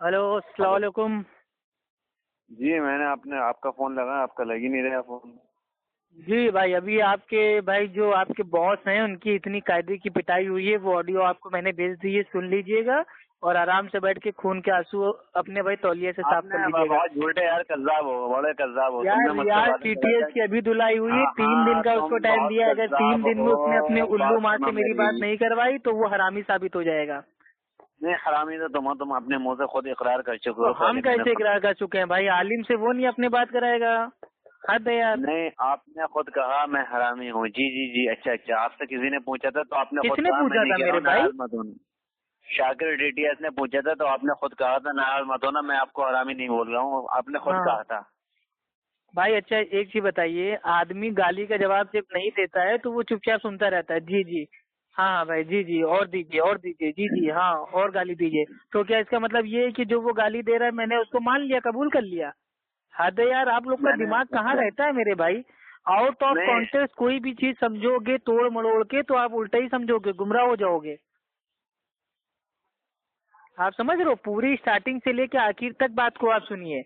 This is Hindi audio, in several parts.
हेलो, अस्सलाम हेलो। वालेकुम। जी, मैंने आपका फोन लगाया, आपका लग ही नहीं रहा फोन। जी भाई, अभी आपके भाई जो आपके बॉस हैं उनकी इतनी कायदे की पिटाई हुई है, वो ऑडियो आपको मैंने भेज दी है, सुन लीजिएगा और आराम से बैठ के खून के आंसू अपने भाई तौलिए से साफ कर आपने लीजिएगा। बहुत झूठे यार, कज़्ज़ाब हो, बड़े कज़्ज़ाब हो, तुमने यार मुझसे यार वादा करा टीटीएस था। की अभी धुलाई हुई है, हाँ 3 दिन हाँ, का उसको तुम टाइम बहुत दिया है। अगर तीन कज़्ज़ाब दिन में उसने अपने हो, उल्लू बात मार सुनो के मेरी मेरी। बात नहीं करवाई तो वो हरामी साबित हो जाएगा। नहीं, हरामी तो तुम हो, तुम अपने मुंह से खुद इकरार कर चुके तो हो, हम पहले मैंने कैसे सुना। इकरार कर चुके हैं भाई? आलिम से वो नहीं अपनी बात कराएगा? हद है यार। नहीं, आपने खुद कहा मैं हरामी हूँ। जी जी जी, अच्छा अच्छा, आपसे किसी ने पूछा था तो आपने खुद किसने कहा। मैं पूछा नहीं था कह रहा मेरे हूँ, भाई? नाराज मत होना। शाकिर डीटीएस ने पूछा था तो आपने खुद कहा था, नाराज मत होना, मैं आपको हरामी नहीं बोल रहा हूँ, आपने खुद हाँ कहा था। भाई, अच्छा एक चीज बताइए, आदमी गाली का जवाब जब नहीं देता है तो वो चुपचाप सुनता रहता है। जी जी, हाँ हाँ भाई, जी जी, और दीजिए, जी जी, हाँ और गाली दीजिए। तो क्या इसका मतलब ये है कि जो वो गाली दे रहा है मैंने उसको मान लिया, कबूल कर लिया? हद है यार, आप लोग का मैंने दिमाग कहाँ रहता है मेरे भाई? आउट ऑफ नहीं, कॉन्टेक्स्ट कोई भी चीज समझोगे तोड़ मड़ोड़ के तो आप उल्टा ही समझोगे, गुमराह हो जाओगे। आप समझ रहे हो? पूरी स्टार्टिंग से लेके आखिर तक बात को आप सुनिए।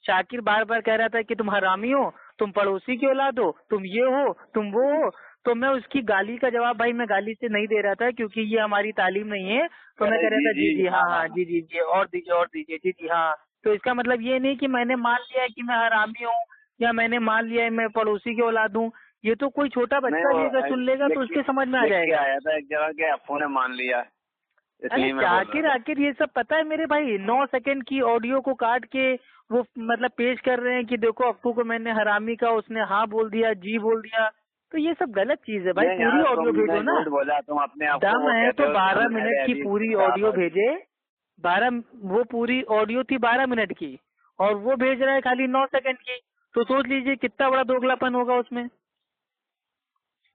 शाकिर बार बार कह रहा था कि तुम हरामी हो, तुम पड़ोसी की औलाद हो, तुम ये हो, तुम वो हो। तो मैं उसकी गाली का जवाब भाई मैं गाली से नहीं दे रहा था क्योंकि ये हमारी तालीम नहीं है। तो मैं अरे कह रहा जी था जी, जी जी, हाँ हाँ हाँ हाँ, हाँ। जी जी जी, और दीजिए, जी जी, हाँ। तो इसका मतलब ये नहीं कि मैंने मान लिया है कि मैं हरामी हूँ या मैंने मान लिया है मैं पड़ोसी की औलाद हूँ। ये तो कोई छोटा नहीं, बच्चा वो भी अगर सुन लेगा तो उसके समझ में आ लिख के जाएगा। आया था एक जगह के, अप्पू ने मान लिया, अरे इसलिए मैं बोल रहा जाकिर था। आखिर ये सब पता है मेरे भाई? 9 सेकंड की ऑडियो को काट के वो मतलब पेश कर रहे हैं कि देखो अप्पू को मैंने हरामी का, उसने हाँ बोल दिया, जी बोल दिया। तो ये सब गलत चीज है भाई, नहीं पूरी यार, ऑडियो तुमने भेजो ना। झूठ बोला, तुम अपने आप को दम वो है कहते तो हो, तुम 12 मिनट अहले की हदीस पूरी साहब ऑडियो हो। भेजे। 12, वो पूरी ऑडियो थी 12 मिनट की और वो भेज रहा है खाली 9 सेकंड की। तो सोच लीजिए कितना बड़ा दोगलापन होगा उसमें।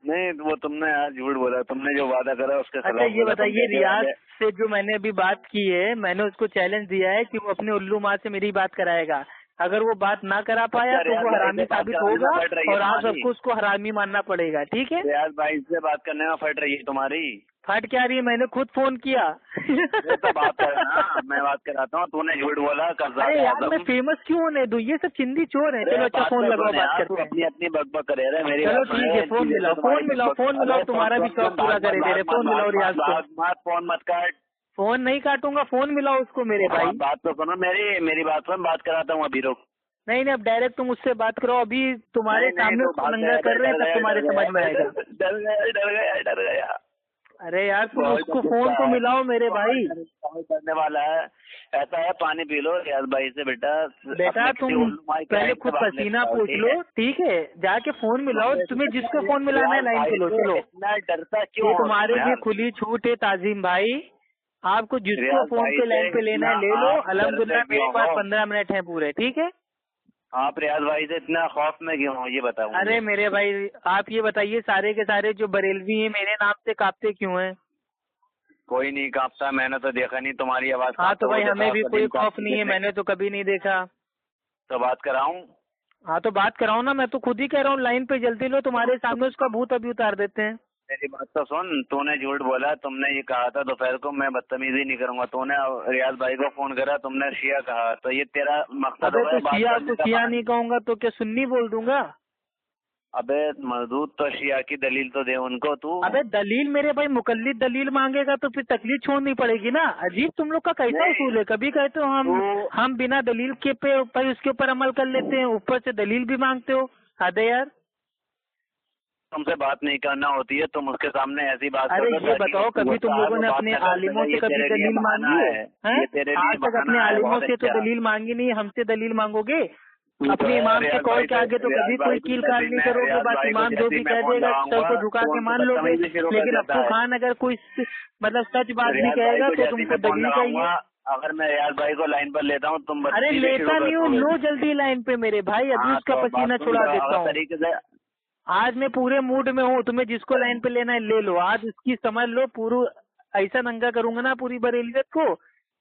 नहीं, वो तुमने यार झूठ बोला, तुमने जो वादा करा उसके अच्छा खिलाफ ये बोला, तुम बताइए, कहते हो रियाज अहले। से जो मैंने अभी बात की है, मैंने उसको चैलेंज दिया है कि वो अपने उल्लू माँ से मेरी बात कराएगा। अगर वो बात ना करा पाया अच्छा, तो रियाज वो भाई हरामी से बात साबित कराने में होगा फट रही है और आप तुम्हारी। सबको उसको हरामी मानना पड़ेगा, ठीक है? रियाज भाई से बात करने में फट रही है तुम्हारी। फट क्या रही है? मैंने खुद फोन किया। ये तो बात कर ना, मैं बात कराता हूँ, तूने झूठ बोला, अरे कज़्ज़ाब है यार मैं आदम। फेमस क्यों होने दूं? ये सब चिंदी चोर है। अरे चलो अच्छा, बात फोन तो लगाओ, सुन बात यार, तू करते हैं। अपनी अपनी बकबक करे रहे, मेरी चलो बात सुन ठीक है, रहे, फोन इतनी देर मिलाओ, से तुम्हारी बकबक। फोन मिलाओ, अरे सुन तुम्हारा भी सुन शौक सुन, पूरा भाग मत करे दे रहे। भाग मत फोन भाग मिलाओ मत रियाज को। भाग मत, फोन मत काट। फोन नहीं काटूंगा, फोन मिलाओ उसको मेरे हाँ, भाई। बात तो सुनो मेरी, मेरी बात सुन, बात कराता हूँ, अभी रुक। नहीं नहीं, अब डायरेक्ट तुम उससे बात करो, अभी तुम्हारे नहीं नहीं, सामने तो उसको भाग नंगा गया, कर डर रहे हैं डर तब गया, तुम्हारे डर गया, समझ में डर आएगा। डर गया, डर गया, डर गया। अरे यार तुम बहुत उसको गुस्सा फोन तो है, मिलाओ मेरे भाई। बहुत डरने वाला है। ऐसा है, पानी पी लो रियाज भाई से बेटा, बेटा अपने किसी तुम उल्लू माई पहले क्लाइंट से खुद बात लेके पसीना आओ, पूछ ठीक लो, है। ठीक है? जाके फोन मिलाओ, तुम्हें जिसको फोन मिलाना है रियाज लाइन भाई पे लो, से चलो। इतना डरता क्यों ये हो तुम तुम्हारे लिए यार? खुली छूट है ताजीम भाई। आपको जिसको रियाज फोन भाई पे से लाइन पे लेना इतना है ले लो। आप डरते अल्हम्दुलिल्लाह मेरे क्यों पास हो? 15 मिनट है पूरे, ठीक है? आप रियाज भाई से इतना खौफ में क्यों हो, ये बताओ अरे मुझे। मेरे भाई, आप ये बताइए, सारे के सारे जो बरेलवी हैं मेरे नाम से कांपते क्यों हैं? कोई नहीं कांपता, मैंने तो देखा नहीं, तुम्हारी आवाज हाँ कांपते तो हुए भाई देखा हमें हो भी कोई कदीम का खौफ नहीं है, किसने? मैंने तो कभी नहीं देखा। तो बात कराऊं? हाँ तो बात कराओ ना, मैं तो खुद ही कह रहा हूँ लाइन पे जल्दी लो, तुम्हारे सामने उसका भूत अभी उतार देते हैं। मेरी बात तो सुन, तूने झूठ बोला, तुमने ये कहा था दोपहर को मैं बदतमीजी नहीं करूंगा, तूने रियाज भाई को फोन करा, तुमने शिया कहा, तो ये तेरा मकसद अबे हो तो गया बात शिया करने को का शिया बहाना। नहीं कहूंगा तो क्या सुन्नी बोल दूंगा? अबे मजदूर, तो शिया की दलील तो दे उनको तू। अबे दलील मेरे भाई, मुकल्लिद दलील मांगेगा तो फिर तकलीफ छोड़नी पड़ेगी ना। अजीब तुम लोग का कैसा नहीं, उसूल है? कभी कहते हो तू हम बिना दलील के पे भाई उसके ऊपर अमल कर लेते हैं, ऊपर से दलील भी मांगते हो। हद है यार। तुमसे बात नहीं करना होती है, तुम उसके सामने ऐसी बात कर अरे दो ये ताकि वो बताओ, कभी तुम गुस्सा है, लोगों वो ने बात अपने न कर आलिमों सके। से ये कभी तेरे लिए दलील बहाना मांगी है? है, हैं? ये तेरे आज लिए तक बहाना अपने है, आलिमों बहुत से तो अच्छा। दलील मांगी नहीं, हमसे दलील मांगोगे? तू तो अपने है इमाम के रियाज कॉल भाई के से, आगे तो रियाज कभी भाई कोई को कील काल जैसे नहीं मैं करोगे, रियाज बस भाई को इमाम जो जैसे ही भी मैं कह फोन देगा सर लगाऊंगा, को झुका के फोन पे मान लोगे। बदतमीजी शुरू कर लेकिन देता अप्पू है। खान अगर कोई मतलब सच बात भी रियाज भाई कहेगा को तो जैसे ही तुमको मैं फोन दलील चाहिए। लगाऊंगा, अगर मैं रियाज भाई को लाइन पर लेता हूँ, तुम अरे बदतमीजी शुरू लेता कर नहीं हूँ, दोगे। लो जल्दी लाइन पे मेरे भाई, अभी हाँ, उसका तो बात पसीना सुन छुड़ा लो, देता अगर हूँ। तरीके से। आज मैं पूरे मूड में हूँ, तुम्हें जिसको लाइन पे लेना है ले लो। आज उसकी समझ लो पूरा ऐसा नंगा करूंगा ना पूरी बरेलियत को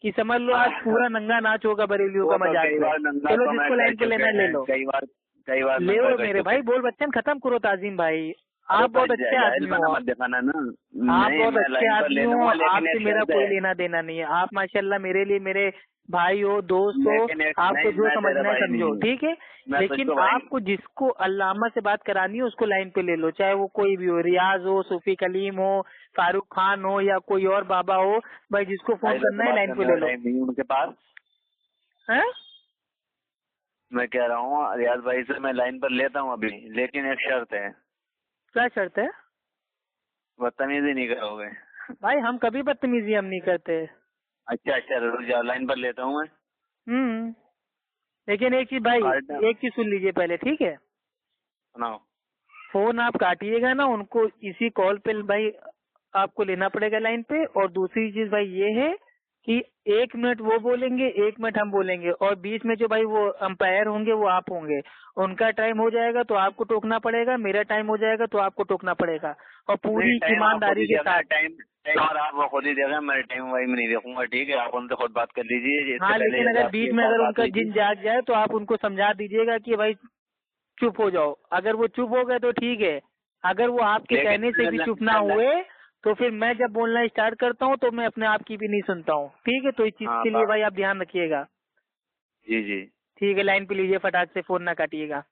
कि समझ लो आज पूरा नंगा नाच होगा बरेलियों का वो तो मजाक कई पे। बार नंगा चलो तो मैं जिसको कर लाइन पे लेना चुके है ले हैं, लो। कई बार ले नंगा लो कर मेरे चुके भाई, हैं। बोल बच्चन खत्म करो ताजीम भाई। अरे आप तो बहुत अच्छे जाहिल आदमी बना हो। मत दिखाना ना। आप नहीं, बहुत मैं अच्छे लाइन पर ले आदमी हो, लूंगा, लेकिन आपसे एक मेरा शर्त कोई है। लेना देना नहीं है। आप माशाल्लाह मेरे लिए मेरे भाई हो, दोस्त हो, आपको जो समझना है समझो, ठीक है। लेकिन आपको जिसको अल्लामा से बात करानी है उसको लाइन पे ले लो, चाहे वो कोई भी हो, रियाज हो, सूफी कलीम हो, फारूक खान हो, या कोई और बाबा हो। भाई जिसको फोन करना है लाइन पे ले लो। उनके पास है, मैं कह रहा हूँ रियाज भाई से मैं लाइन पर लेता हूँ अभी, लेकिन एक शर्त है। क्या शर्त है? बदतमीजी नहीं करोगे? भाई हम कभी बदतमीजी हम नहीं करते। अच्छा रुक जाओ, लाइन पर लेता हूँ मैं। लेकिन एक चीज भाई, एक चीज सुन लीजिए पहले, ठीक है? सुनाओ। फोन आप काटिएगा ना, उनको इसी कॉल पे भाई आपको लेना पड़ेगा लाइन पे। और दूसरी चीज भाई ये है कि 1 मिनट वो बोलेंगे, 1 मिनट हम बोलेंगे, और बीच में जो भाई वो अंपायर होंगे वो आप होंगे। उनका टाइम हो जाएगा तो आपको टोकना पड़ेगा, मेरा टाइम हो जाएगा तो आपको टोकना पड़ेगा, और पूरी ईमानदारी के साथ। टाइम और आप वो खुद ही देगा, मेरे टाइम वही में नहीं देखूंगा, ठीक है? आप उनसे खुद बात कर लीजिए। हाँ, लेकिन अगर बीच में अगर उनका जिन जाग जाए तो आप उनको समझा दीजिएगा कि भाई चुप हो जाओ। अगर वो चुप हो गए तो ठीक है, अगर वो आपके कहने से भी चुप ना हुए तो फिर मैं जब बोलना स्टार्ट करता हूँ तो मैं अपने आप की भी नहीं सुनता हूँ, ठीक है? तो इस चीज के लिए भाई आप ध्यान रखिएगा। जी ठीक है, लाइन पे लीजिए, फटाक से फोन ना काटिएगा।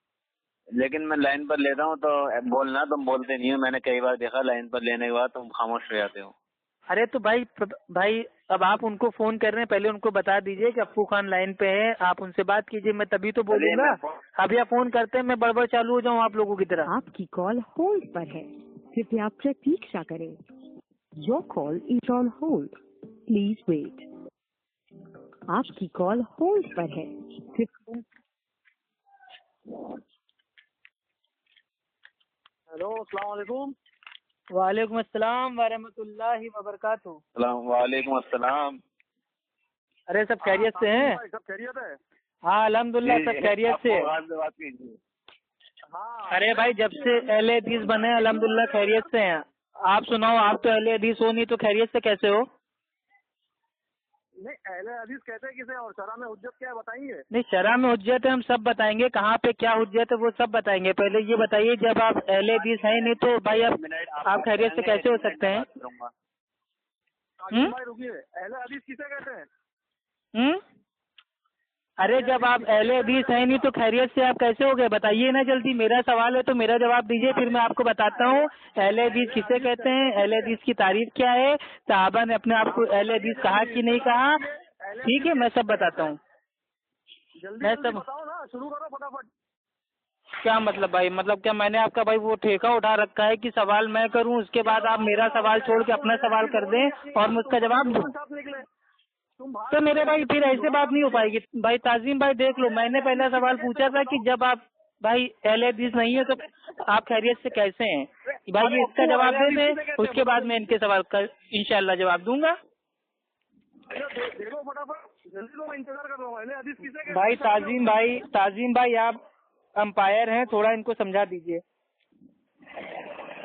लेकिन मैं लाइन पर लेता हूँ तो बोलना, तुम बोलते नहीं हो। मैंने कई बार देखा लाइन पर लेने के बाद तुम खामोश हो जाते हो। अरे तो भाई अब आप उनको फोन कर रहे हैं, पहले उनको बता दीजिए कि अप्पू खान लाइन पे है, आप उनसे बात कीजिए, मैं तभी तो बोलूंगा। अभी आप फोन करते हैं, मैं बड़बड़ चालू हो जाऊँ आप लोगों की तरह। आपकी कॉल होल्ड पर है, कृपया प्रतीक्षा करें। Your call is on hold, please wait. आपकी कॉल होल्ड पर है। हेलो, अस्सलाम वालेकुम। वालेकुम अस्सलाम व रहमतुल्लाहि व बरकातुहू। वालेकुम अस्सलाम। अरे सब खैरियत से हैं? सब खैरियत है? हाँ अल्हम्दुलिल्लाह, सब खैरियत से। हाँ। अरे भाई जब से अहले हदीस बने अल्हम्दुलिल्लाह खैरियत से हैं। आप सुनाओ, आप तो अहले हदीस हो नहीं तो खैरियत से कैसे हो? नहीं, अहले हदीस कहते हैं किसे, और शरअ में हुज्जत क्या है बताएंगे? नहीं, शरअ में हुज्जत है, हम सब बताएंगे, कहाँ पे क्या हुज्जत है वो सब बताएंगे। पहले ये बताइए, जब आप अहले हदीस है नहीं तो भाई आप खैरियत से कैसे हो सकते हैं? भाई रुकिए, अहले हदीस किसे कहते हैं? अरे जब आप अहले हदीस है नहीं तो खैरियत से आप कैसे हो गए? बताइए ना जल्दी, मेरा सवाल है तो मेरा जवाब दीजिए, फिर मैं आपको बताता हूँ अहले हदीस किसे कहते हैं, अहले हदीस की तारीफ क्या है, सहाबा ने अपने आप को अहले हदीस कहा कि नहीं कहा। ठीक है, मैं सब बताता हूँ। मैं सब बताओ ना, शुरू करो फटाफट। क्या मतलब भाई, मतलब क्या मैंने आपका भाई वो ठेका उठा रखा है कि सवाल मैं करूं, उसके बाद आप मेरा सवाल छोड़ के अपना सवाल कर दें और मैं उसका जवाब दूं? तो मेरे भाई फिर ऐसे बात नहीं हो पाएगी भाई। ताजीम भाई देख लो, मैंने पहला सवाल पूछा था कि जब आप भाई अहले हदीस नहीं है तो आप खैरियत से कैसे हैं? भाई ये इसका जवाब दे दे, उसके बाद मैं इनके सवाल का इंशाल्लाह जवाब दूंगा। भाई ताजीम भाई आप अंपायर हैं, थोड़ा इनको समझा दीजिए।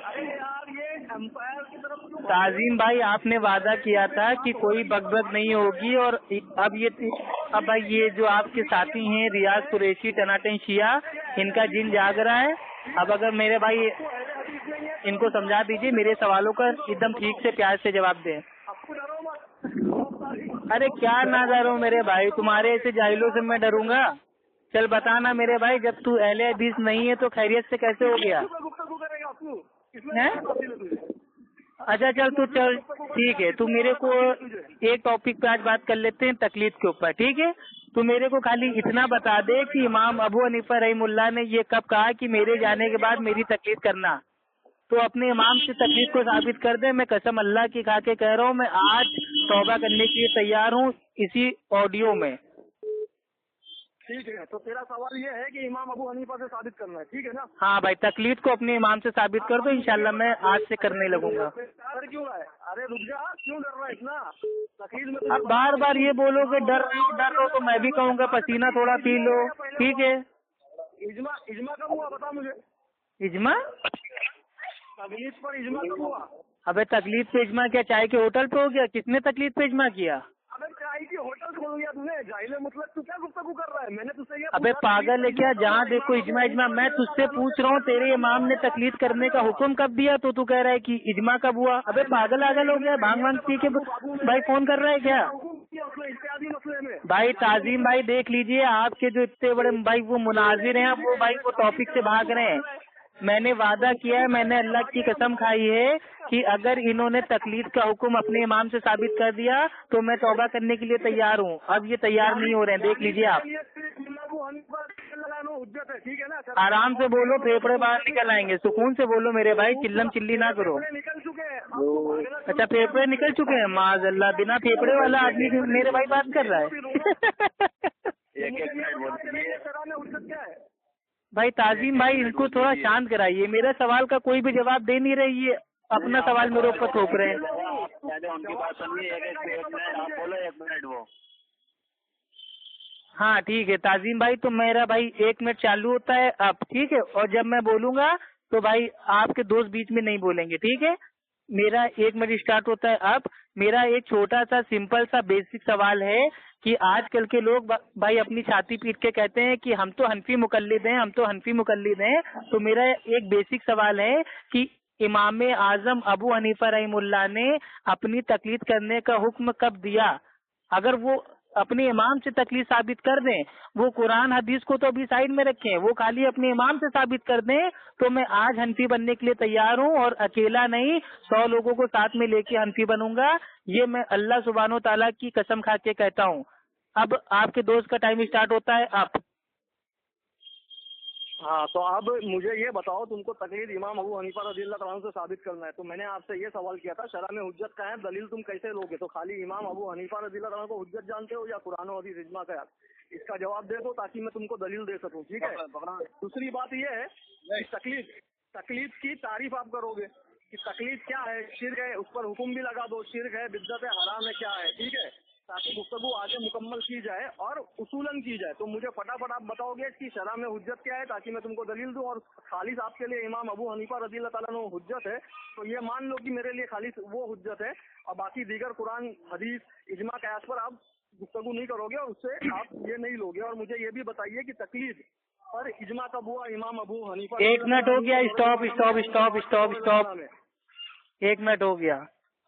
अरे यार, ये अंपायर की तरफ क्यों? ताजीम भाई आपने वादा किया था कि कोई बकबक नहीं होगी, और अब भाई ये जो आपके साथी हैं रियाज कुरैशी टनाटन शिया, इनका जिन जाग रहा है। अब अगर मेरे भाई इनको समझा दीजिए, मेरे सवालों का एकदम ठीक से प्यार से जवाब दें। अरे क्या ना डरो मेरे भाई, तुम्हारे ऐसे जाहिलों से मैं डरूंगा? चल बताना मेरे भाई, जब तू अहले हदीस नहीं है तो खैरियत से कैसे हो गया है? अच्छा चल तू चल, ठीक है, तू मेरे को एक टॉपिक पे आज बात कर लेते हैं, तकलीद के ऊपर, ठीक है? तू मेरे को खाली इतना बता दे कि इमाम अबू हनीफा रहमुल्लाह ने ये कब कहा कि मेरे जाने के बाद मेरी तकलीद करना। तो अपने इमाम से तकलीद को साबित कर दे। मैं कसम अल्लाह की खा के कह रहा हूँ, मैं आज तौबा करने के लिए तैयार हूँ इसी ऑडियो में। ठीक है, तो तेरा सवाल ये है कि इमाम अबू हनीफा से साबित करना है, ठीक है ना? हाँ भाई, तकलीद को अपने इमाम से साबित कर दो, इंशाल्लाह मैं आज से करने लगूंगा। डर क्यों रहा है? अरे रुक जा, क्यों डर रहा है इतना? तकलीद में अब बार बार ये बोलोगे डर रहो तो मैं भी कहूँगा पसीना थोड़ा पी लो, ठीक है? इजमा कब हुआ बता मुझे? इजमा? तकलीद पर इजमा कब हुआ? अबे तकलीद पे इजमा क्या चाय के होटल पे हो गया? किसने तकलीद पे इजमा किया? अबे चाय भाई की होटल खोल दिया तूने, जाहिले मतलब तू क्या गुफ्तगू कर रहा है? मैंने तुझसे ये अबे पागल है क्या? जहाँ देखो इजमा इजमा। मैं तुझसे पूछ रहा हूँ तेरे इमाम ने तकलीद करने का हुक्म कब दिया, तो तू कह रहा है कि इजमा कब हुआ? अबे पागल आगल हो गया, भांग वांग पी के भाई फोन कर रहा है क्या? इत्यादि मसले में भाई ताजीम भाई देख लीजिए, आपके जो इतने बड़े भाई वो मुनाजिर हैं, वो भाई वो टॉपिक से भाग रहे हैं। मैंने वादा किया है, मैंने अल्लाह की कसम खाई है कि अगर इन्होंने तकलीद का हुक्म अपने इमाम से साबित कर दिया तो मैं तौबा करने के लिए तैयार हूँ। अब ये तैयार नहीं हो रहे हैं, देख लीजिए आप। ठीक है ना? आराम से बोलो, फेफड़े बाहर निकल आएंगे। सुकून से बोलो मेरे भाई, चिल्लम चिल्ली ना करो। निकल चुके हैं। अच्छा फेफड़े निकल चुके हैं? माज़अल्लाह, बिना फेफड़े वाला आदमी मेरे भाई बात कर रहा है। क्या है भाई ताजीम भाई, इनको थोड़ा शांत कराइए। मेरा सवाल का कोई भी जवाब दे नहीं रही है, अपना सवाल मेरे ऊपर थोप रहे हैं। पहले उनकी बात सुनिए, एक मिनट आप बोलो, 1 मिनट वो। हाँ ठीक है ताजीम भाई, तो मेरा भाई 1 मिनट चालू होता है अब, ठीक है? और जब मैं बोलूंगा तो भाई आपके दोस्त बीच में नहीं बोलेंगे, ठीक है? मेरा 1 मिनट स्टार्ट होता है अब। मेरा एक छोटा सा सिंपल सा बेसिक सवाल है कि आजकल के लोग भाई अपनी छाती पीट के कहते हैं कि हम तो हनफी मुकल्लिद हैं, हम तो हनफी मुकल्लिद हैं। तो मेरा एक बेसिक सवाल है कि इमाम आजम अबू हनीफा रहीमुल्लाह ने अपनी तकलीद करने का हुक्म कब दिया? अगर वो अपने इमाम से तकलीद साबित कर दें, वो कुरान हदीस को तो अभी साइड में रखें, वो खाली अपने इमाम से साबित कर दें, तो मैं आज हनफी बनने के लिए तैयार हूँ। और अकेला नहीं, 100 लोगों को साथ में लेके हनफी बनूंगा। ये मैं अल्लाह सुब्हानो ताला की कसम खा के कहता हूँ। अब आपके दोस्त का टाइम स्टार्ट होता है अब। हाँ, तो अब मुझे ये बताओ, तुमको तकलीद इमाम अबू हनीफा रज़ियल्लाहु अन्हु से साबित करना है, तो मैंने आपसे ये सवाल किया था शरअ में हुज्जत का है, दलील तुम कैसे लोगे? तो खाली इमाम अबू हनीफा रज़ियल्लाहु अन्हु को हुज्जत जानते हो या कुरान और हदीस इजमा कयास? इसका जवाब दे दो ताकि मैं तुमको दलील दे सकूं, ठीक है? दूसरी बात ये है कि तकलीद की तारीफ आप करोगे कि तकलीद क्या है, शिर्क है, उस पर हुक्म भी लगा दो, शिर्क है, बिद्दत है, हराम है, क्या है, ठीक है? ताकि गुफ्तगू आगे मुकम्मल की जाए और उसूलन की जाए। तो मुझे फटाफट आप बताओगे कि शरअ में हुज्जत क्या है ताकि मैं तुमको दलील दूं। और खालिस आपके लिए इमाम अबू हनीफा रज़ियल्लाहु ताला अन्हु हुज्जत है, तो ये मान लो कि मेरे लिए खालिस वो हुज्जत है, और बाकी दीगर कुरान हदीस इजमा कयास पर आप गुफ्तगू नहीं करोगे और उससे आप ये नहीं लोगे। और मुझे ये भी बताइए कि तकलीद और इजमा कब हुआ इमाम अबू हनीफा? 1 मिनट हो गया, stop stop stop stop stop. 1 minute हो गया,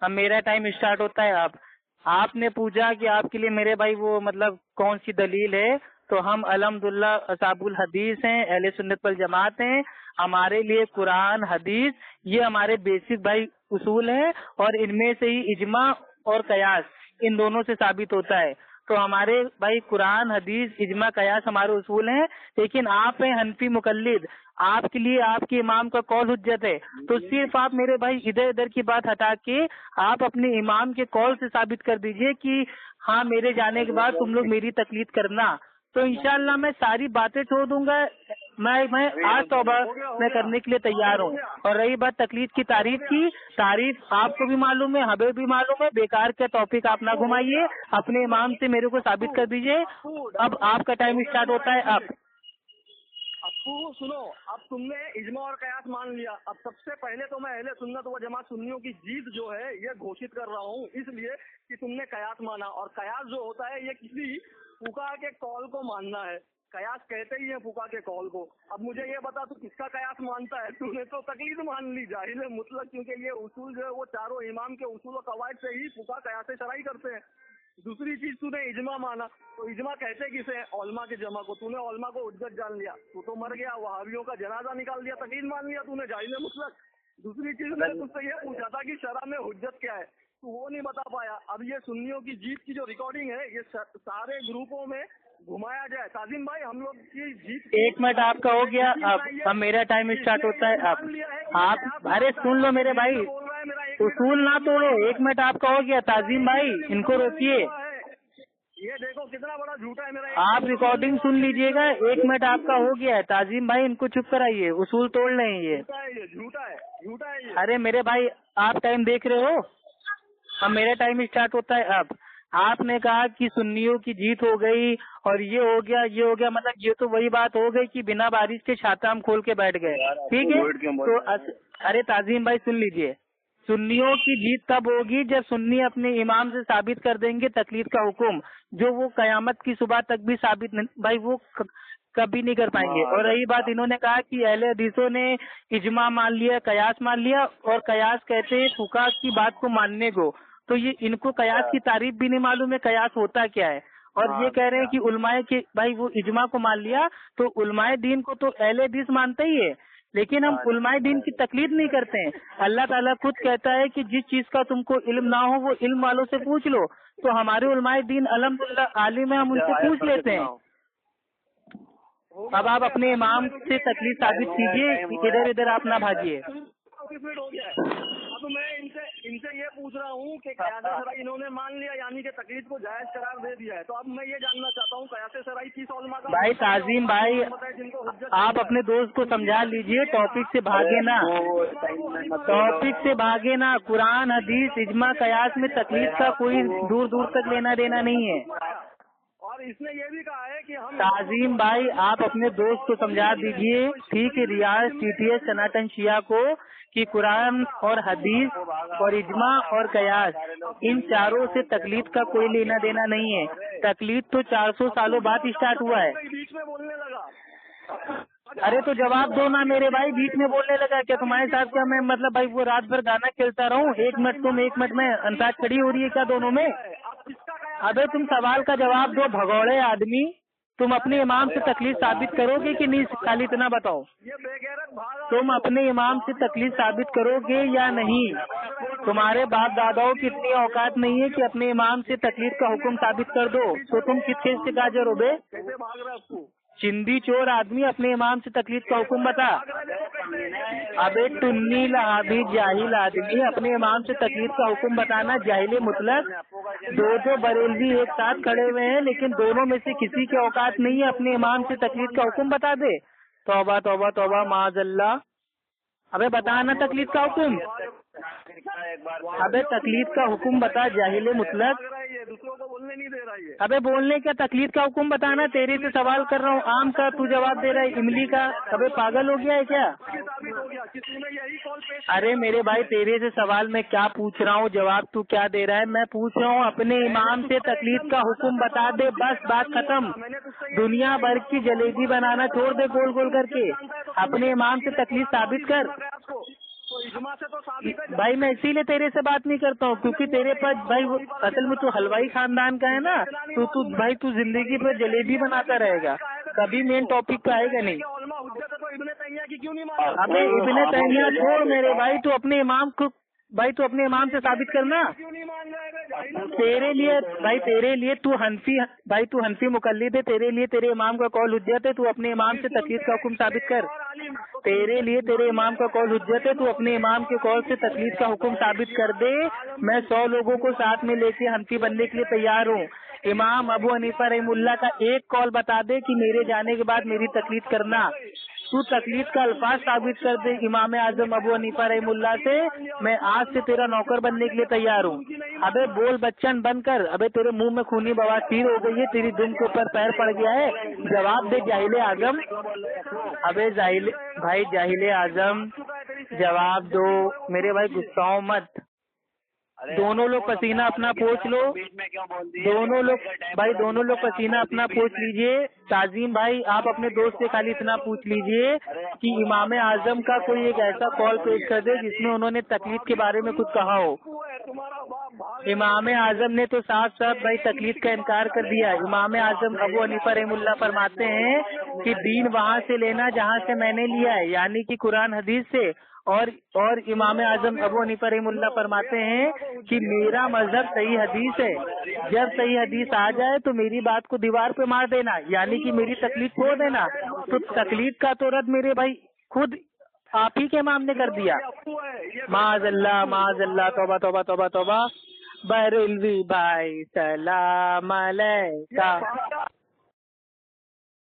अब मेरा टाइम स्टार्ट होता है अब। आपने पूछा कि आपके लिए मेरे भाई वो मतलब कौन सी दलील है, तो हम अल्हम्दुलिल्लाह असाबुल हदीस हैं, अहले सुन्नत वल जमात हैं। हमारे लिए कुरान हदीस ये हमारे बेसिक भाई उसूल हैं, और इनमें से ही इजमा और कयास इन दोनों से साबित होता है। तो हमारे भाई कुरान हदीस इजमा कयास हमारे उसूल हैं। लेकिन आप हैं हनफी मुकल्लिद, आपके लिए आपके इमाम का कौल हुज्जत है। तो सिर्फ आप मेरे भाई इधर उधर की बात हटा के आप अपने इमाम के कौल से साबित कर दीजिए कि हाँ मेरे जाने के बाद तुम लोग मेरी तकलीद करना, तो इंशाल्लाह मैं सारी बातें छोड़ दूंगा। मैं आज तौबा मैं करने के लिए तैयार हूँ। और रही बात तकलीद की तारीफ की, तारीफ आपको भी मालूम है, हमें भी मालूम है। बेकार का टॉपिक आप ना घुमाइए, अपने इमाम से मेरे को साबित कर दीजिए। अब आपका टाइम स्टार्ट होता है अब। अप्पू सुनो, अब तुमने इजमा और कयास मान लिया। अब सबसे पहले तो मैं अहले सुन्नत व जमात सुन्नियों की जीत जो है ये घोषित कर रहा हूँ, इसलिए कि तुमने कयास माना। और कयास जो होता है ये किसी फुका के कौल को मानना है। कयास कहते ही है फुका के कौल को। अब मुझे ये बता, तू किसका कयास मानता है? तूने तो तकलीद मान ली, जाहिल मुतलक, क्योंकि ये उसूल जो है वो चारों इमाम के उसूल और कवायद से ही फुका कयास शरई करते हैं। दूसरी चीज, तूने इजमा माना, तो इजमा कहते किसे? औलमा के जमा को। तूने औलमा को हुज्जत जान लिया, तू तो मर गया, वहाबियों का जनाजा निकाल दिया, तकलीद मान लिया तूने, जाहिल मुतलक। दूसरी चीज मैंने तुझसे ये पूछा था कि शरअ में हुज्जत क्या है, तू वो नहीं बता पाया। अब ये सुन्नियों की जीत की जो रिकॉर्डिंग है ये सारे ग्रुपों में घुमाया जाए। ताजिम भाई, हम लोग की जीत 1 मिनट आपका हो गया अब मेरा टाइम स्टार्ट होता है अब। आप अरे सुन लो मेरे भाई, उसूल ना तोड़ो। 1 मिनट आपका हो गया। ताजिम भाई इनको रोकिए, ये देखो कितना बड़ा झूठा है मेरा। आप रिकॉर्डिंग सुन लीजिएगा। 1 मिनट आपका हो गया है। ताजिम भाई इनको चुप कराइए, उसूल तोड़ रहे हैं ये। झूठा है, झूठा है ये। अरे मेरे भाई आप टाइम देख रहे हो, अब मेरा टाइम स्टार्ट होता है अब। आपने कहा कि सुन्नियों की जीत हो गई और ये हो गया, ये हो गया, मतलब ये तो वही बात हो गई कि बिना बारिश के छाता हम खोल के बैठ गए, ठीक है? तो अरे ताजीम भाई सुन लीजिए, सुन्नियों की जीत तब होगी जब सुन्नी अपने इमाम से साबित कर देंगे तकलीद का हुक्म, जो वो कयामत की सुबह तक भी साबित भाई वो कभी नहीं कर पाएंगे। और रही बात, इन्होंने कहा कि अहले हदीसों ने इजमा मान लिया, कयास मान लिया, और कयास कहते हैं फुका की बात को मानने को। तो ये इनको कयास की तारीफ भी नहीं मालूम है, कयास होता क्या है। और ये कह रहे हैं कि उलमाए के भाई वो इजमा को मान लिया, तो उलमाए दीन को तो अहले हदीस मानते ही है, लेकिन हम उलमाए दीन की तकलीद नहीं करते हैं। अल्लाह ताला खुद कहता है कि जिस चीज का तुमको इल्म ना हो वो इल्म वालों से पूछ लो। तो हमारे उलमाए दीन अल्हम्दुलिल्लाह आलिम है, हम उनसे पूछ लेते हैं। अब आप अपने इमाम से तकलीफ साबित कीजिए, इधर इधर आप ना भागिए। हो गया। अब मैं इनसे ये पूछ रहा हूँ कि कयासे सराई इन्होंने मान लिया, यानी कि तकलीफ को जायज करार दे दिया है। तो अब मैं ये जानना चाहता हूँ कयासे सराई किस उलमा का। भाई ताजीम भाई, आप अपने दोस्त को समझा लीजिए, टॉपिक से भागे ना, टॉपिक से भागे ना। कुरान हदीस इजमा कयास में तकलीफ का कोई दूर दूर तक लेना देना नहीं है। और इसने ये भी कहा है कि हम ताजीम भाई, आप अपने दोस्त को समझा दीजिए, ठीक है, रियाज TTS सनातन शिया को, कि कुरान और हदीस और इजमा और कयास इन चारों से तकलीद का कोई लेना देना नहीं है। तकलीद तो 400 सालों बाद स्टार्ट हुआ है। बीच में बोलने लगा। अरे तो जवाब दो ना मेरे भाई, बीच में बोलने लगा क्या तुम्हारे साथ? क्या मैं मतलब भाई वो रात भर गाना खेलता रहूं? 1 मिनट तुम 1 मिनट में अंताक्षरी हो रही है क्या दोनों में? अबे तुम सवाल का जवाब दो भगौड़े आदमी। तुम अपने इमाम से तकलीफ साबित करोगे कि नहीं? खाली इतना बताओ, तुम अपने इमाम से तकलीफ साबित करोगे या नहीं? तुम्हारे बाप दादाओं की इतनी औकात नहीं है कि अपने इमाम से तकलीफ का हुक्म साबित कर दो, तो तुम किस से गाजर हो बे? चिंदी चोर आदमी, अपने इमाम से तकलीफ का हुक्म बता। अबे टुन्नी लहाबी जाहिल आदमी, अपने इमाम से तकलीफ का हुक्म बताना जाहिले मुतलक। दो बरेलवी एक साथ खड़े हुए हैं, लेकिन दोनों में से किसी की औकात नहीं है अपने इमाम से तकलीफ का हुक्म बता दे। तौबा तौबा तौबा माज़अल्लाह। अबे बताना तकलीफ का हुक्म, अबे तकलीफ का हुक्म बता जाहिले मुतलक। दूसरों को बोलने नहीं दे रहा है। अबे बोलने क्या, तकलीफ का हुक्म बताना। तेरे से सवाल कर रहा हूँ आम का, तू जवाब दे रहा है इमली का। अबे पागल हो गया है क्या? अरे मेरे भाई, तेरे से सवाल मैं क्या पूछ रहा हूँ, जवाब तू क्या दे रहा है? मैं पूछ रहा हूँ अपने इमाम से तकलीफ का हुक्म बता दे, बस बात खत्म। दुनिया भर की जलेबी बनाना छोड़ दे गोल गोल करके, अपने इमाम से तकलीफ साबित कर। भाई मैं इसीलिए तेरे से बात नहीं करता हूँ, क्योंकि तेरे पास भाई असल में तू हलवाई खानदान का है ना, तो तू भाई तू जिंदगी भर जलेबी बनाता रहेगा, कभी मेन टॉपिक पे आएगा नहीं। अबे इब्ने तैमिया छोड़ मेरे भाई, तू अपने इमाम को भाई तू अपने इमाम से साबित करना। तेरे लिए तू हनफी मुकल्लिद है, तेरे लिए तेरे इमाम का कौल हुज्जत है, तू अपने इमाम से तकलीफ का हुक्म साबित कर। तेरे लिए तेरे इमाम का कौल हुज्जत है, तू अपने इमाम के कौल से तकलीफ का हुक्म साबित कर दे। मैं 100 लोगों को साथ में लेके हनफी बनने के लिए तैयार हूँ। इमाम अबू हनीफा रहमुल्लाह का एक कौल बता दे कि मेरे जाने के बाद मेरी तकलीफ करना। तू तकलीफ का अल्फाज साबित कर दे इमाम आजम अबू हनीफा रहमुल्लाह से, मैं आज से तेरा नौकर बनने के लिए तैयार हूँ। अबे बोल बच्चन बंद कर, अबे तेरे मुंह में खूनी बवासीर हो गई है, तेरी दुम के ऊपर पैर पड़ गया है, जवाब दे जाहिले आजम। अबे जाहिले आजम जवाब दो मेरे भाई, गुस्साओ मत। दोनों लोग पसीना अपना पोंछ लो, दोनों लोग पसीना अपना पोंछ लीजिए। ताजीम भाई, आप अपने दोस्त से खाली इतना पूछ लीजिए कि इमाम आजम का कोई एक ऐसा कॉल पेश कर दे जिसमें उन्होंने तकलीफ के बारे में कुछ कहा हो। इमाम आजम ने तो साफ साफ भाई तकलीफ का इनकार कर दिया। इमाम आजम अबू हनीफा रहमुल्लाह फरमाते हैं कि दीन वहाँ से लेना जहाँ से मैंने लिया है, यानी कि कुरान हदीस से। और इमाम आजम अबू हनीफा रहमुल्लाह फरमाते हैं कि मेरा मजहब सही हदीस है, जब सही हदीस आ जाए तो मेरी बात को दीवार पे मार देना, यानी कि मेरी तकलीफ छोड़ देना। तो तकलीफ का तो रद्द मेरे भाई खुद आप ही के इमाम ने कर दिया। माज़अल्लाह तौबा तौबा तौबा तौबा। बरेलवी भाई सलाम अलैका।